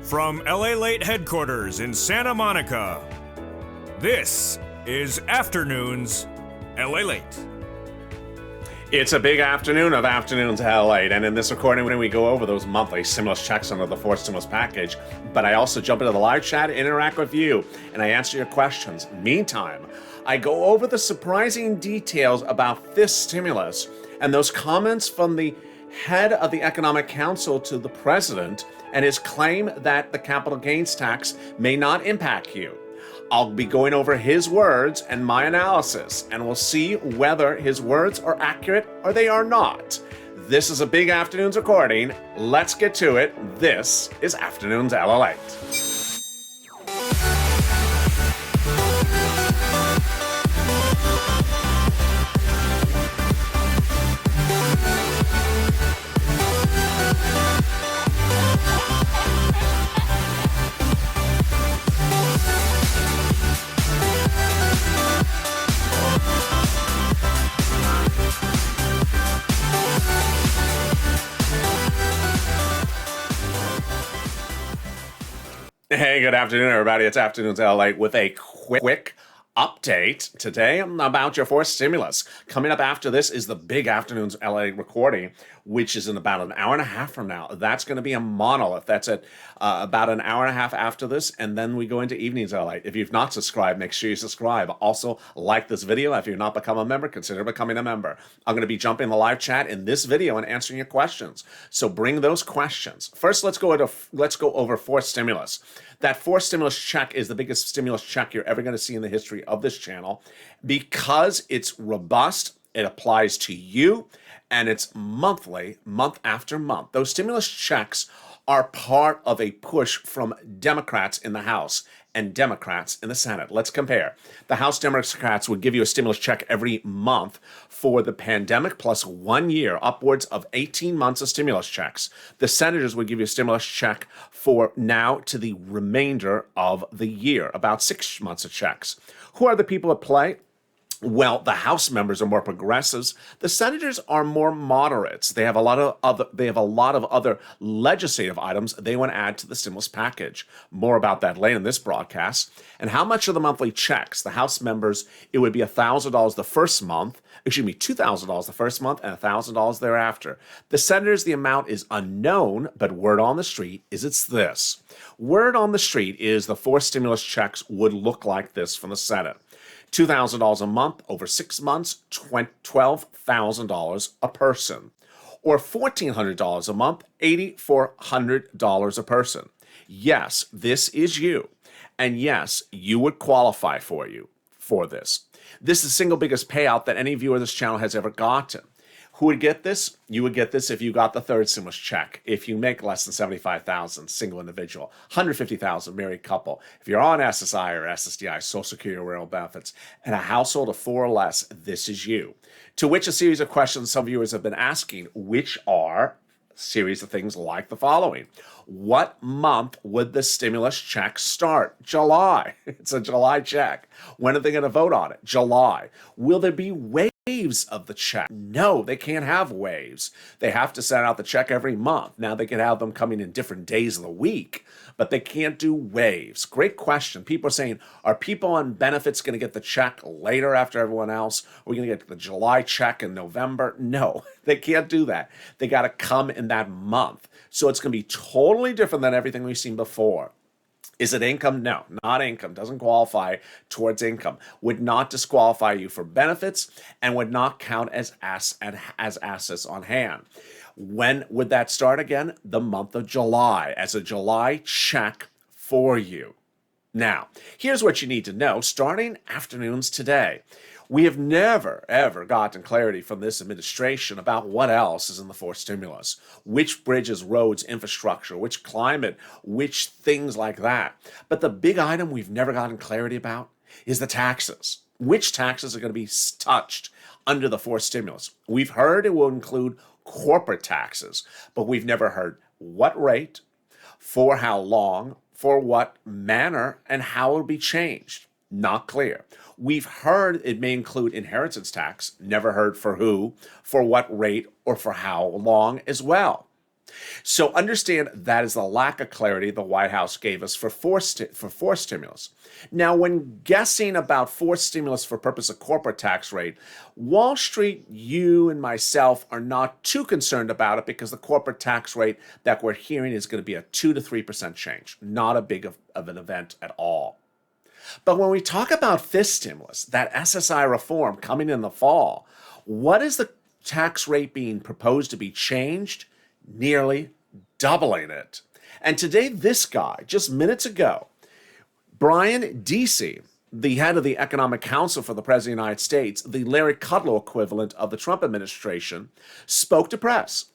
From LALATE headquarters in Santa Monica, this is Afternoons LALATE. It's a big afternoon of Afternoons LALATE, and in this recording we go over those monthly stimulus checks under the fourth stimulus package, but I also jump into the live chat, interact with you, and I answer your questions. Meantime, I go over the surprising details about this stimulus and those comments from the head of the Economic Council to the president and his claim that the capital gains tax may not impact you. I'll be going over his words and my analysis, and we'll see whether his words are accurate or they are not. This is a big Afternoons recording. Let's get to it. This is Afternoons LALATE. Hey, good afternoon, everybody. It's Afternoons LALATE with a quick update today about your fourth stimulus. Coming up after this is the big Afternoons LALATE recording, which is in about an hour and a half from now. That's going to be a monolith. That's at about an hour and a half after this, and then we go into Evenings LALATE. If you've not subscribed, make sure you subscribe. Also, like this video. If you've not become a member, consider becoming a member. I'm going to be jumping in the live chat in this video and answering your questions. So bring those questions. First, let's go over fourth stimulus. That fourth stimulus check is the biggest stimulus check you're ever going to see in the history of this channel because it's robust, it applies to you, and it's monthly, month after month. Those stimulus checks are part of a push from Democrats in the House and Democrats in the Senate. Let's compare. The House Democrats would give you a stimulus check every month for the pandemic plus 1 year, upwards of 18 months of stimulus checks. The Senators would give you a stimulus check for now to the remainder of the year, about 6 months of checks. Who are the people at play? Well, the House members are more progressives. The senators are more moderates. They have a lot of other legislative items they want to add to the stimulus package. More about that later in this broadcast. And how much are the monthly checks? The House members, it would be $1,000 the first month. $2,000 the first month and $1,000 thereafter. The senators, the amount is unknown, but word on the street is it's this. Word on the street is the four stimulus checks would look like this from the Senate. $2,000 a month over 6 months, $12,000 a person. Or $1,400 a month, $8,400 a person. Yes, this is you. And yes, you would qualify for this. This is the single biggest payout that any viewer of this channel has ever gotten. Who would get this? You would get this if you got the third stimulus check. If you make less than $75,000, single individual, $150,000, married couple. If you're on SSI or SSDI, Social Security or Rural Benefits, and a household of 4 or less, this is you. To which a series of questions some viewers have been asking, which are a series of things like the following. What month would the stimulus check start? July. It's a July check. When are they going to vote on it? July. Will there be waves of the check? No, they can't have waves. They have to send out the check every month. Now they can have them coming in different days of the week, but they can't do waves. Great question. People are saying, are people on benefits going to get the check later after everyone else? Are we going to get the July check in November? No, they can't do that. They got to come in that month. So it's going to be totally different than everything we've seen before. Is it income? No, not income. Doesn't qualify towards income. Would not disqualify you for benefits and would not count as assets on hand. When would that start again? The month of July, as a July check for you. Now, here's what you need to know starting Afternoons today. We have never, ever gotten clarity from this administration about what else is in the fourth stimulus. Which bridges, roads, infrastructure, which climate, which things like that. But the big item we've never gotten clarity about is the taxes. Which taxes are going to be touched under the fourth stimulus? We've heard it will include corporate taxes, but we've never heard what rate, for how long, for what manner, and how it will be changed. Not clear. We've heard it may include inheritance tax, never heard for who, for what rate, or for how long as well. So understand that is the lack of clarity the White House gave us for forced stimulus. Now, when guessing about forced stimulus for purpose of corporate tax rate, Wall Street, you and myself are not too concerned about it because the corporate tax rate that we're hearing is going to be a 2 to 3% change, not a big of an event at all. But when we talk about fifth stimulus, that SSI reform coming in the fall, what is the tax rate being proposed to be changed? Nearly doubling it. And today, this guy, just minutes ago, Brian Deasy, the head of the Economic Council for the President of the United States, the Larry Kudlow equivalent of the Trump administration, spoke to press.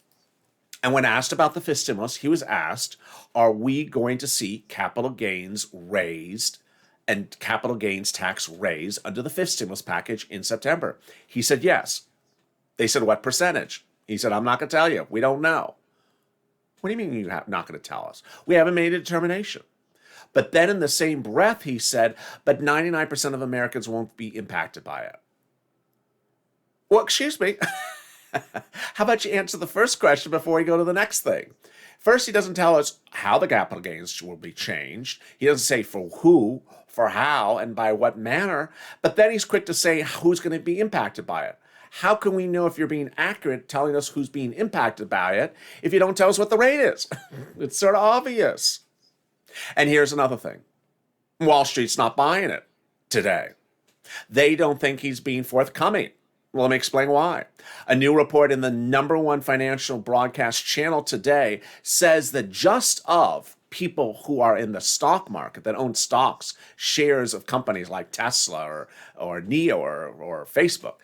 And when asked about the fifth stimulus, he was asked, are we going to see capital gains raised and capital gains tax raised under the fifth stimulus package in September? He said yes. They said, what percentage? He said, I'm not going to tell you. We don't know. What do you mean you're not going to tell us? We haven't made a determination. But then in the same breath, he said, but 99% of Americans won't be impacted by it. Well, excuse me. How about you answer the first question before we go to the next thing? First, he doesn't tell us how the capital gains will be changed. He doesn't say for who, for how, and by what manner. But then he's quick to say who's going to be impacted by it. How can we know if you're being accurate telling us who's being impacted by it if you don't tell us what the rate is? It's sort of obvious. And here's another thing. Wall Street's not buying it today. They don't think he's being forthcoming. Well, let me explain why. A new report in the #1 financial broadcast channel today says that just of people who are in the stock market that own stocks, shares of companies like Tesla or NEO or Facebook,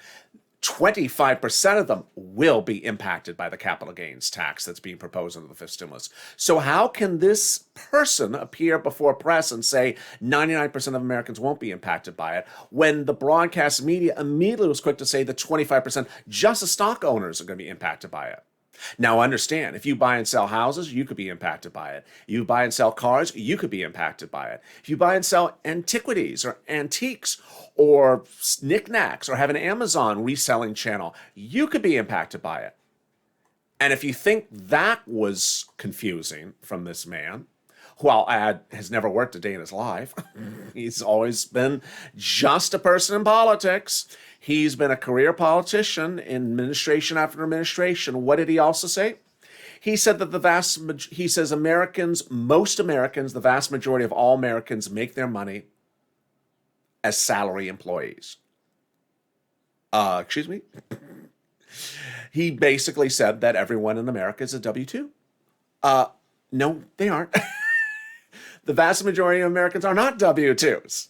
25% of them will be impacted by the capital gains tax that's being proposed under the fifth stimulus. So how can this person appear before press and say 99% of Americans won't be impacted by it when the broadcast media immediately was quick to say that 25% just the stock owners are going to be impacted by it? Now understand, if you buy and sell houses, you could be impacted by it. You buy and sell cars, you could be impacted by it. If you buy and sell antiquities or antiques or knickknacks or have an Amazon reselling channel, you could be impacted by it. And if you think that was confusing from this man, who I'll add has never worked a day in his life, he's always been just a person in politics. He's been a career politician in administration after administration. What did he also say? He said that most Americans, the vast majority of all Americans make their money as salary employees. Excuse me? He basically said that everyone in America is a W-2. No, they aren't. The vast majority of Americans are not W-2s.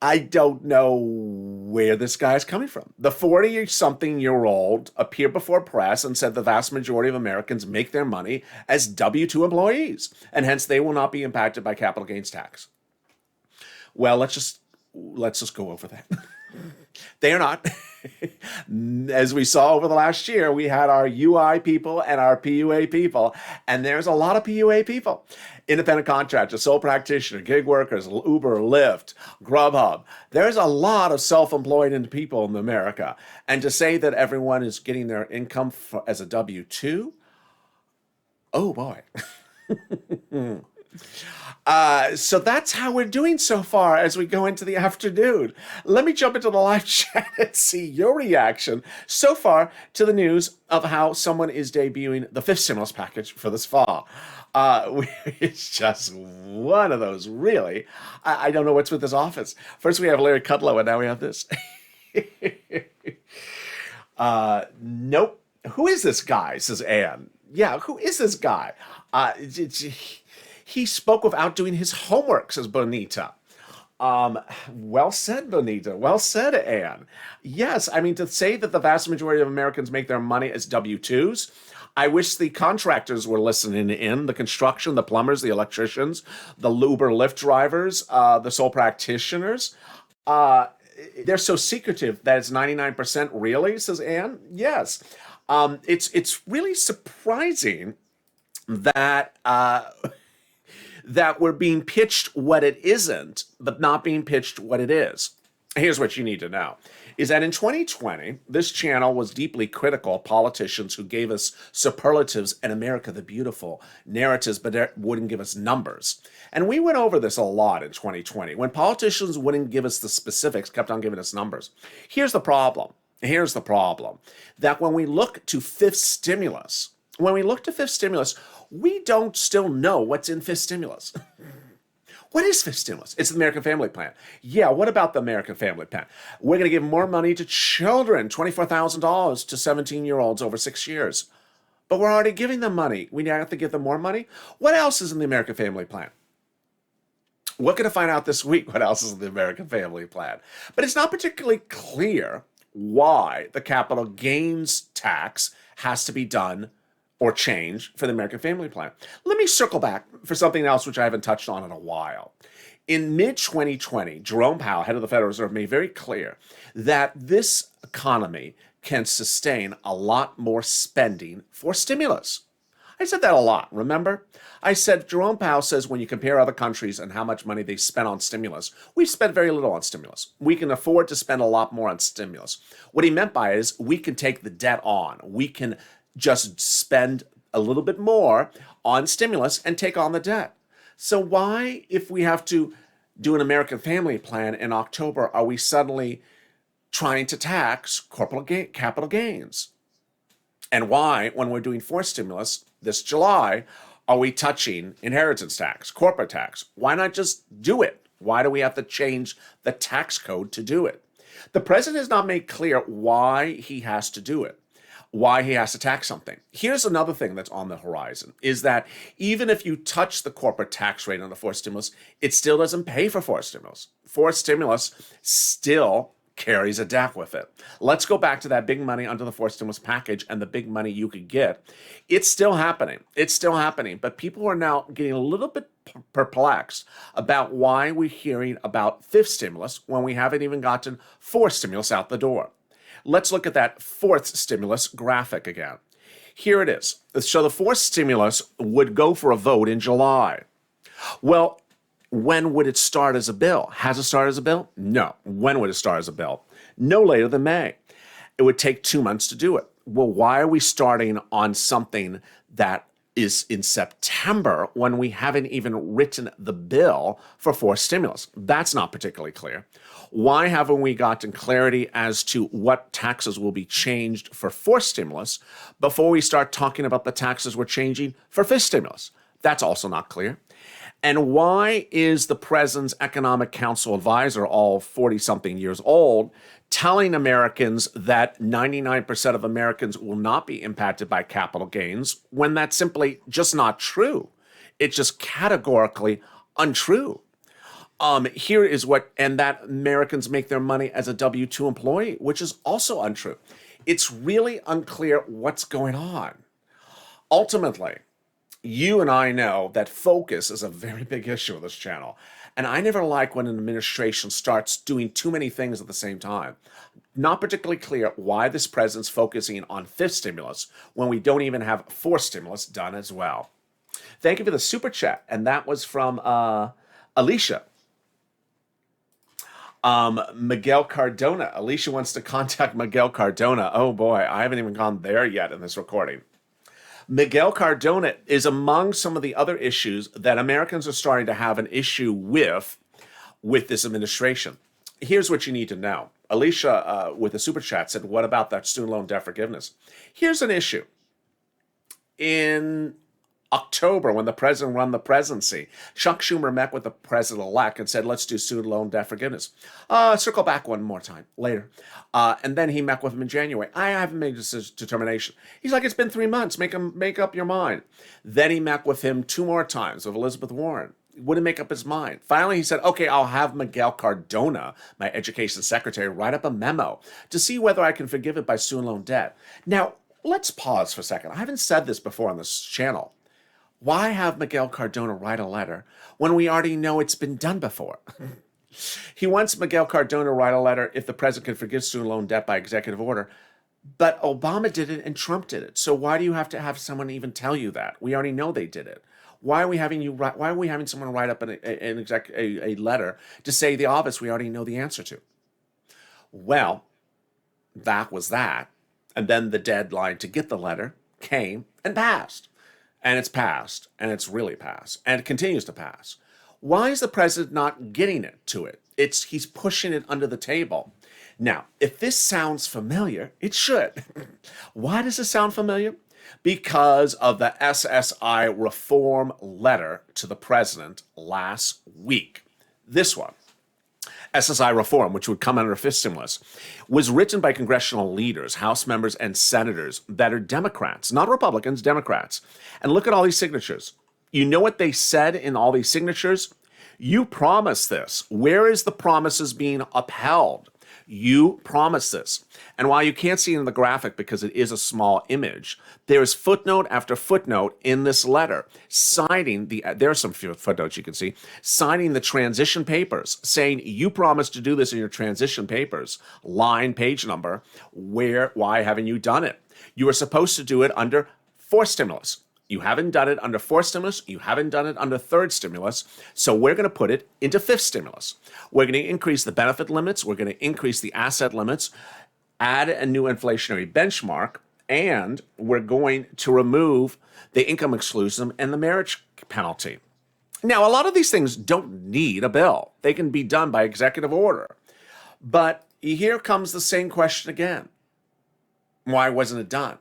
I don't know where this guy's coming from. The 40-something-year-old appeared before press and said the vast majority of Americans make their money as W-2 employees, and hence they will not be impacted by capital gains tax. Well, let's just go over that. They are not. As we saw over the last year, we had our UI people and our PUA people, and there's a lot of PUA people. Independent contractors, sole practitioner, gig workers, Uber, Lyft, Grubhub. There's a lot of self-employed people in America. And to say that everyone is getting their income as a W-2, oh boy. So that's how we're doing so far as we go into the afternoon. Let me jump into the live chat and see your reaction so far to the news of how someone is debuting the fifth stimulus package for this fall. It's just one of those, really. I don't know what's with this office. First we have Larry Kudlow, and now we have this. Nope. Who is this guy, says Ann. Yeah, who is this guy? He spoke without doing his homework, says Bonita. Well said, Bonita. Well said, Anne. Yes, I mean, to say that the vast majority of Americans make their money as W-2s, I wish the contractors were listening in, the construction, the plumbers, the electricians, the Uber Lyft drivers, the sole practitioners. They're so secretive that it's 99% really, says Anne. Yes. It's really surprising that that we're being pitched what it isn't, but not being pitched what it is. Here's what you need to know. is that in 2020, this channel was deeply critical of politicians who gave us superlatives and America the Beautiful narratives, but wouldn't give us numbers. And we went over this a lot in 2020. When politicians wouldn't give us the specifics, kept on giving us numbers. Here's the problem. That when we look to fifth stimulus, we don't still know what's in fifth stimulus. What is fifth stimulus? It's the American Family Plan. Yeah, what about the American Family Plan? We're going to give more money to children, $24,000 to 17-year-olds over 6 years. But we're already giving them money. We now have to give them more money? What else is in the American Family Plan? We're going to find out this week what else is in the American Family Plan. But it's not particularly clear why the capital gains tax has to be done or change for the American Family Plan. Let me circle back for something else which I haven't touched on in a while. In mid-2020, Jerome Powell, head of the Federal Reserve, made very clear that this economy can sustain a lot more spending for stimulus. I said that a lot, remember? I said, Jerome Powell says when you compare other countries and how much money they spent on stimulus, we've spent very little on stimulus. We can afford to spend a lot more on stimulus. What he meant by it is we can take the debt on. We can just spend a little bit more on stimulus and take on the debt. So why, if we have to do an American Family Plan in October, are we suddenly trying to tax capital gains? And why, when we're doing forced stimulus this July, are we touching inheritance tax, corporate tax? Why not just do it? Why do we have to change the tax code to do it? The president has not made clear why he has to do it, why he has to tax something. Here's another thing that's on the horizon, is that even if you touch the corporate tax rate on the forced stimulus, it still doesn't pay for forced stimulus. Forced stimulus still carries a debt with it. Let's go back to that big money under the forced stimulus package and the big money you could get. It's still happening. But people are now getting a little bit perplexed about why we're hearing about fifth stimulus when we haven't even gotten fourth stimulus out the door. Let's look at that fourth stimulus graphic again. Here it is. So the fourth stimulus would go for a vote in July. Well, when would it start as a bill? Has it started as a bill? No. When would it start as a bill? No later than May. It would take 2 months to do it. Well, why are we starting on something that is in September when we haven't even written the bill for forced stimulus? That's not particularly clear. Why haven't we gotten clarity as to what taxes will be changed for forced stimulus before we start talking about the taxes we're changing for fifth stimulus? That's also not clear. And why is the president's economic council advisor, all 40-something years old, telling Americans that 99% of Americans will not be impacted by capital gains when that's simply just not true? It's just categorically untrue. Here is and that Americans make their money as a W-2 employee, which is also untrue. It's really unclear what's going on. Ultimately, you and I know that focus is a very big issue with this channel. And I never like when an administration starts doing too many things at the same time. Not particularly clear why this president's focusing on fifth stimulus when we don't even have fourth stimulus done as well. Thank you for the super chat. And that was from Alicia. Miguel Cardona. Alicia wants to contact Miguel Cardona. Oh boy, I haven't even gone there yet in this recording. Miguel Cardona is among some of the other issues that Americans are starting to have an issue with this administration. Here's what you need to know. Alicia, with the super chat, said, what about that student loan debt forgiveness? Here's an issue. In October, when the president won the presidency, Chuck Schumer met with the president-elect and said, let's do student loan debt forgiveness. Circle back one more time later. And then he met with him in January. I haven't made this determination. He's like, it's been 3 months. Make up your mind. Then he met with him 2 more times with Elizabeth Warren. Wouldn't make up his mind. Finally, he said, okay, I'll have Miguel Cardona, my education secretary, write up a memo to see whether I can forgive it by student loan debt. Now, let's pause for a second. I haven't said this before on this channel. Why have Miguel Cardona write a letter when we already know it's been done before? He wants Miguel Cardona to write a letter if the president can forgive student loan debt by executive order. But Obama did it and Trump did it. So why do you have to have someone even tell you that? We already know they did it. Why are we having someone write up a letter to say the obvious we already know the answer to? Well, That was that. And then the deadline to get the letter came and passed. And it's passed, and it's really passed, and it continues to pass. Why is the president not getting it to it? He's pushing it under the table. Now, if this sounds familiar, it should. Why does it sound familiar? Because of the SSI reform letter to the president last week. This one, SSI reform, which would come under fifth stimulus, was written by congressional leaders, House members, and senators that are Democrats, not Republicans, Democrats. And look at all these signatures. You know what they said in all these signatures? You promised this. Where is the promises being upheld? You promised this. And while you can't see it in the graphic because it is a small image, there is footnote after footnote in this letter citing there are some footnotes you can see, signing the transition papers, saying you promised to do this in your transition papers, line, page number, why haven't you done it? You were supposed to do it under fourth stimulus. You haven't done it under fourth stimulus. You haven't done it under third stimulus. So we're going to put it into fifth stimulus. We're going to increase the benefit limits. We're going to increase the asset limits, add a new inflationary benchmark, and we're going to remove the income exclusion and the marriage penalty. Now, a lot of these things don't need a bill. They can be done by executive order. But here comes the same question again. Why wasn't it done?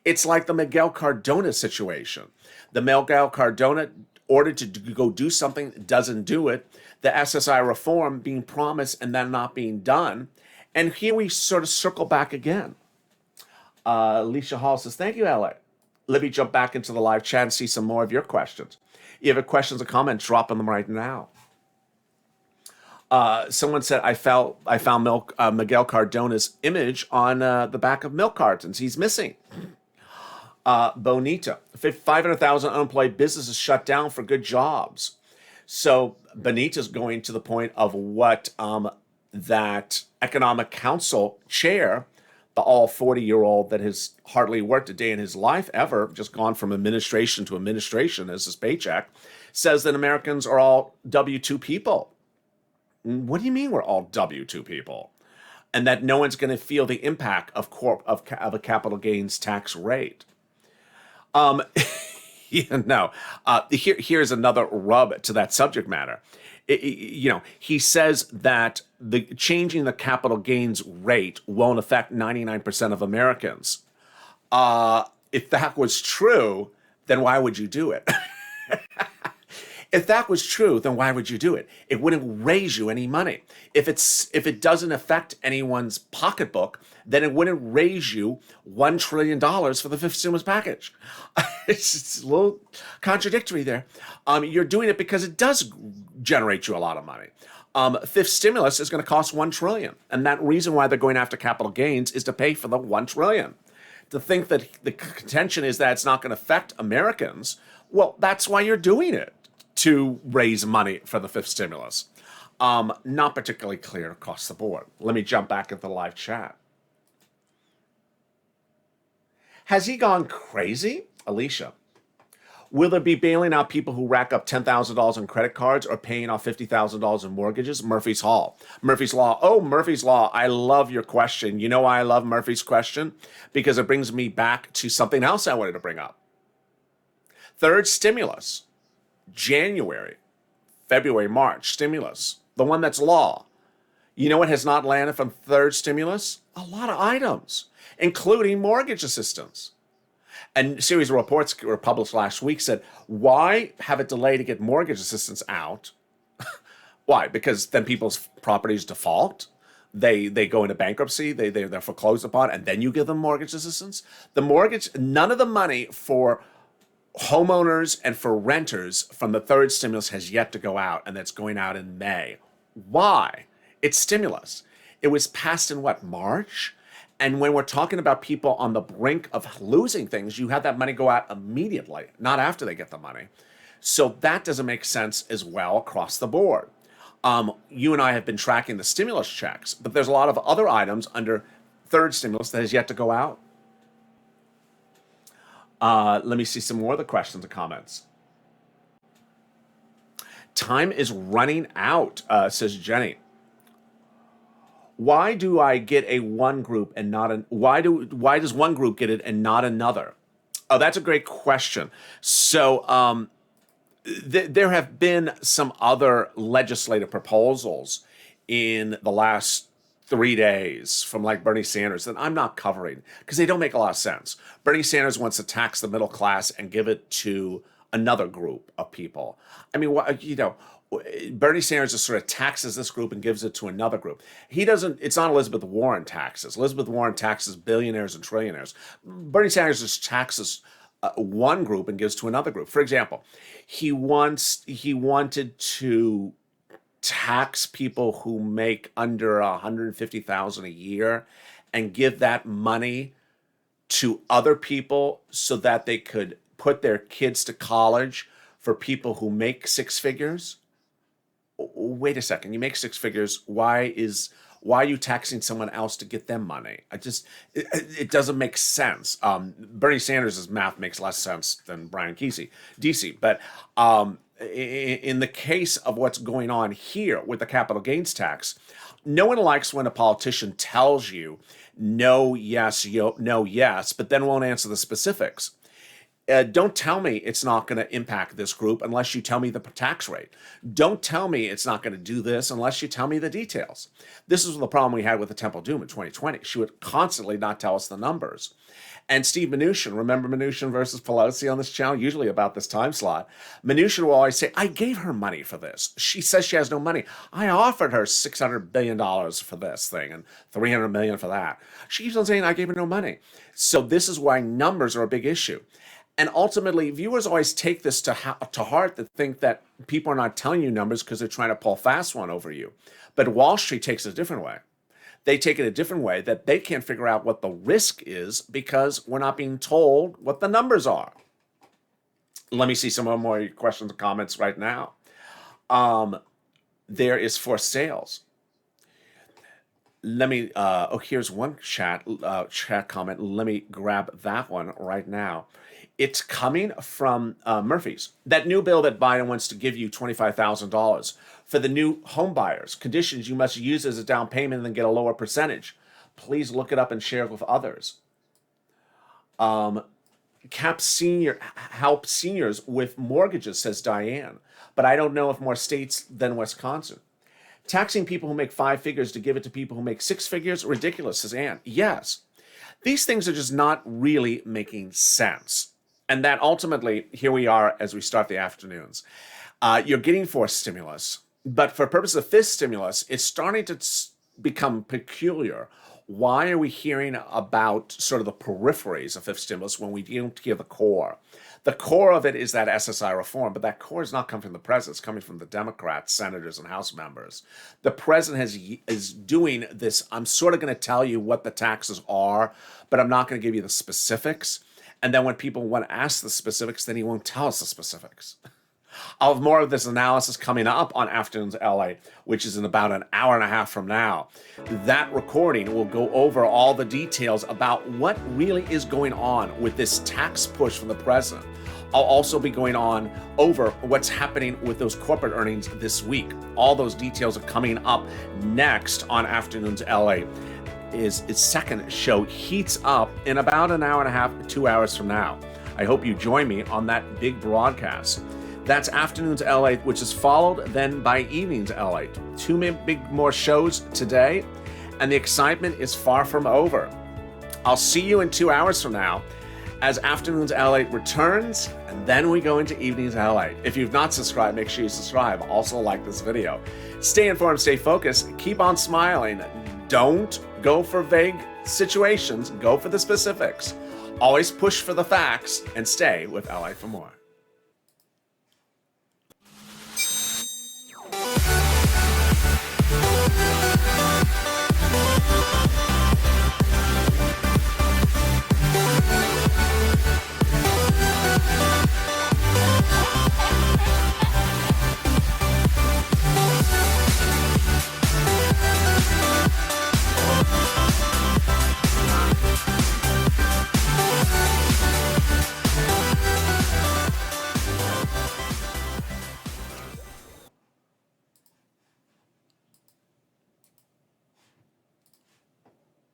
It's like the Miguel Cardona situation. The Miguel Cardona ordered to go do something, doesn't do it. The SSI reform being promised and then not being done. And here we sort of circle back again. Alicia Hall says, thank you, LA. Let me jump back into the live chat and see some more of your questions. If you have questions or comments, drop them right now. Someone said, I found Miguel Cardona's image on the back of milk cartons. He's missing. Bonita, 500,000 unemployed businesses shut down for good jobs. So Bonita's going to the point of what that Economic Council chair, the all 40-year-old that has hardly worked a day in his life ever, just gone from administration to administration as his paycheck, says that Americans are all W-2 people. What do you mean we're all W-2 people? And that no one's going to feel the impact of a capital gains tax rate. Here's another rub to that subject matter. He says that changing the capital gains rate won't affect 99% of Americans. If that was true, then why would you do it? If that was true, then why would you do it? It wouldn't raise you any money. If it doesn't affect anyone's pocketbook, then it wouldn't raise you $1 trillion for the fifth stimulus package. It's a little contradictory there. You're doing it because it does generate you a lot of money. Fifth stimulus is going to cost $1 trillion. And that reason why they're going after capital gains is to pay for the $1 trillion. To think that the contention is that it's not going to affect Americans, well, that's why you're doing it, to raise money for the fifth stimulus. Not particularly clear across the board. Let me jump back into the live chat. Has he gone crazy? Alicia. Will there be bailing out people who rack up $10,000 in credit cards or paying off $50,000 in mortgages? Murphy's Law. Oh, Murphy's Law. I love your question. You know why I love Murphy's question? Because it brings me back to something else I wanted to bring up. Third stimulus. January, February, March stimulus. The one that's law. You know what has not landed from third stimulus? A lot of items, including mortgage assistance. And a series of reports were published last week said, why have it delayed to get mortgage assistance out? Why? Because then people's properties default. They go into bankruptcy. They're foreclosed upon, and then you give them mortgage assistance. None of the money for homeowners and for renters from the third stimulus has yet to go out, and that's going out in May. Why? It's stimulus. It was passed in March? And when we're talking about people on the brink of losing things, you have that money go out immediately, not after they get the money. So that doesn't make sense as well across the board. You and I have been tracking the stimulus checks, but there's a lot of other items under third stimulus that has yet to go out. Let me see some more of the questions and comments. Time is running out, says Jenny. Why do I get a one group and not an why does one group get it and not another? Oh, that's a great question. So there have been some other legislative proposals in the last 3 days from like Bernie Sanders that I'm not covering because they don't make a lot of sense. Bernie Sanders wants to tax the middle class and give it to another group of people. I mean, Bernie Sanders just sort of taxes this group and gives it to another group. He doesn't, it's not Elizabeth Warren taxes. Elizabeth Warren taxes billionaires and trillionaires. Bernie Sanders just taxes one group and gives to another group. For example, he wanted to tax people who make under $150,000 a year and give that money to other people so that they could put their kids to college for people who make six figures. Wait a second, you make six figures. Why are you taxing someone else to get them money? It doesn't make sense. Bernie Sanders' math makes less sense than Brian DC. But in the case of what's going on here with the capital gains tax, no one likes when a politician tells you no, yes, no, yes, but then won't answer the specifics. Don't tell me it's not going to impact this group unless you tell me the tax rate. Don't tell me it's not going to do this unless you tell me the details. This is the problem we had with the Temple Doom in 2020. She would constantly not tell us the numbers. And Steve Mnuchin, remember Mnuchin versus Pelosi on this channel, usually about this time slot? Mnuchin will always say, I gave her money for this. She says she has no money. I offered her $600 billion for this thing and $300 million for that. She keeps on saying, I gave her no money. So this is why numbers are a big issue. And ultimately, viewers always take this to heart, that think that people are not telling you numbers because they're trying to pull a fast one over you. But Wall Street takes it a different way. They take it a different way, that they can't figure out what the risk is because we're not being told what the numbers are. Let me see some more questions and comments right now. There is for sales. Let me, here's one chat comment. Let me grab that one right now. It's coming from Murphy's. That new bill that Biden wants to give you $25,000 for the new home buyers. Conditions: you must use as a down payment and then get a lower percentage. Please look it up and share it with others. Help seniors with mortgages, says Diane. But I don't know if more states than Wisconsin. Taxing people who make five figures to give it to people who make six figures? Ridiculous, says Ann. Yes. These things are just not really making sense. And that ultimately, here we are as we start the afternoons. You're getting fourth stimulus, but for purposes of fifth stimulus, it's starting to become peculiar. Why are we hearing about sort of the peripheries of fifth stimulus when we don't hear the core? The core of it is that SSI reform, but that core is not coming from the president. It's coming from the Democrats, senators, and House members. The president is doing this. I'm sort of going to tell you what the taxes are, but I'm not going to give you the specifics. And then when people want to ask the specifics, then he won't tell us the specifics. I'll have more of this analysis coming up on Afternoons LA, which is in about an hour and a half from now. That recording will go over all the details about what really is going on with this tax push from the president. I'll also be going on over what's happening with those corporate earnings this week. All those details are coming up next on Afternoons LA. Its second show heats up in about an hour and a half, 2 hours from now. I hope you join me on that big broadcast. That's Afternoons LA, which is followed then by Evenings LA. Two big more shows today, and the excitement is far from over. I'll see you in 2 hours from now as Afternoons LA returns, and then we go into Evenings LA. If you've not subscribed, make sure you subscribe. Also like this video. Stay informed, stay focused, keep on smiling. Don't go for vague situations, go for the specifics. Always push for the facts and stay with LA for more.